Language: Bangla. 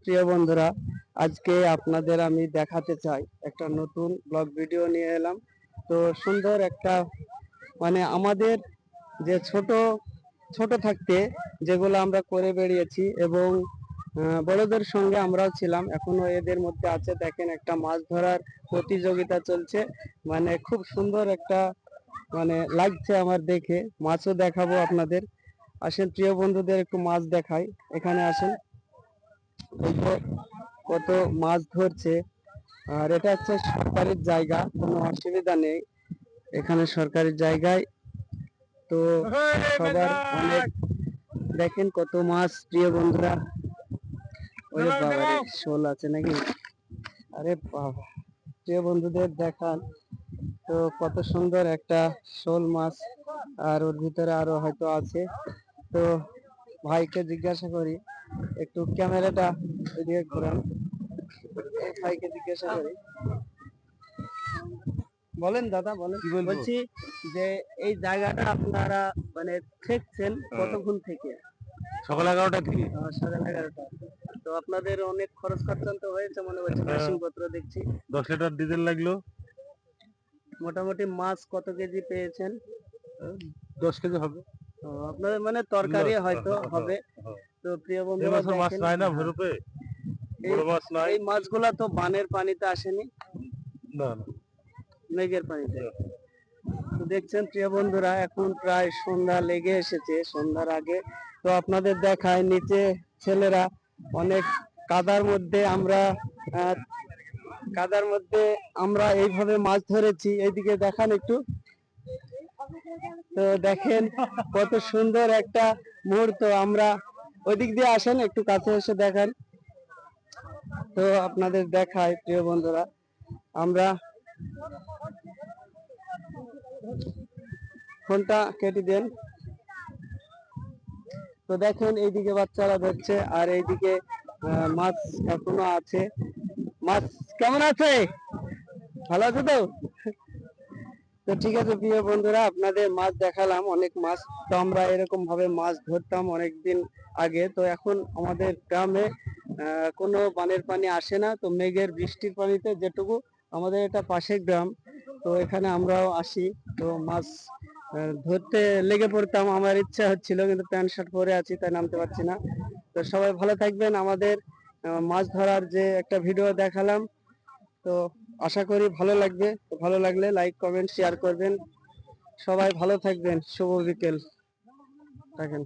প্রিয় বন্ধুরা, আজকে আপনাদের আমি দেখাতে চাই একটা নতুন ব্লগ ভিডিও নিয়ে এলাম। তো সুন্দর একটা আমাদের যে ছোট ছোট থাকতে যেগুলো আমরা করে বেরিয়েছি এবং বড়দের সঙ্গে আমরাও ছিলাম, এখনো এদের মধ্যে আছে। দেখেন, একটা মাছ ধরার প্রতিযোগিতা চলছে। খুব সুন্দর একটা লাগছে আমার দেখে। মাছও দেখাবো আপনাদের। আসেন প্রিয় বন্ধুদের, একটু মাছ দেখাই। এখানে আসেন, কত মাছ ধরছে। আর এটা হচ্ছে সরকারি জায়গা, কোনো অসুবিধা নেই এখানে সরকারি জায়গায়। তো সবার অনেক, দেখেন কত মাছ প্রিয় বন্ধুরা। ওরে বাবা রে, শোল আছে নাকি? আরে বাবা, প্রিয় বন্ধুদের দেখান তো কত সুন্দর একটা শোল মাছ। আর ওর ভিতরে আরো হয়তো আছে। তো ভাইকে জিজ্ঞাসা করি, একটু ক্যামেরাটা এদিকে ঘোরান। ভাইকে জিজ্ঞাসা করি, বলেন দাদা, বলেন। বলছি যে এই জায়গাটা আপনারা দেখছেন কতক্ষণ থেকে? সকাল 11টা থেকে। সকাল 11টা। তো আপনাদের অনেক খরচ খরচান্ত হয়েছে মনে হচ্ছে, মেশিন পত্র দেখছি। 10 লিটার ডিজেল লাগলো। মোটামুটি মাছ কত কেজি পেয়েছেন? 10 কেজি হবে। আপনাদের তরকারি হয়তো হবে। তো প্রিয় বন্ধুরা, মাছ নাই না ভরপে, বড় মাছ নাই। এই মাছগুলা তো বানের পানিতে আসেনি, না না, মেঘের পানিতে। তো দেখছেন প্রিয় বন্ধুরা, এখন প্রায় সন্ধ্যা লেগে এসেছে, সন্ধ্যার আগে। তো আপনাদের দেখায়, নিচে ছেলেরা অনেক কাদার মধ্যে, আমরা এইভাবে মাছ ধরেছি। এইদিকে দেখান একটু। তো দেখেন কত সুন্দর একটা মুহূর্ত। আমরা ওইদিক দিয়ে আসেন, একটু কাছে এসে দেখান। তো আপনাদের দেখায় প্রিয় বন্ধুরা, আমরা ফোনটা কেটে দেন। তো দেখেন, এইদিকে বাচ্চারা ধরছে আর এইদিকে মাছ এখনো আছে। মাছ কেমন আছে? ভালো আছে তো? তো ঠিক আছে প্রিয় বন্ধুরা, আপনাদের মাছ দেখালাম, অনেক মাছ। তো আমরা এরকম ভাবে মাছ ধরতাম অনেকদিন আগে। তো এখন আমাদের গ্রামে কোনো বানের পানি আসে না। তো মেঘের বৃষ্টির পানিতে যেটুকু, আমাদের এটা পাশের গ্রাম, তো এখানে আমরাও আসি। তো মাছ ধরতে লেগে পড়তাম। আমার ইচ্ছা হচ্ছিল, কিন্তু প্যান্ট শার্ট পরে আছি তাই নামতে পারছি না। তো সবাই ভালো থাকবেন। আমাদের মাছ ধরার যে একটা ভিডিও দেখালাম, তো আশা করি ভালো লাগবে। তো ভালো লাগলে লাইক কমেন্ট শেয়ার করবেন। সবাই ভালো থাকবেন। শুভ বিকেল। থাকেন।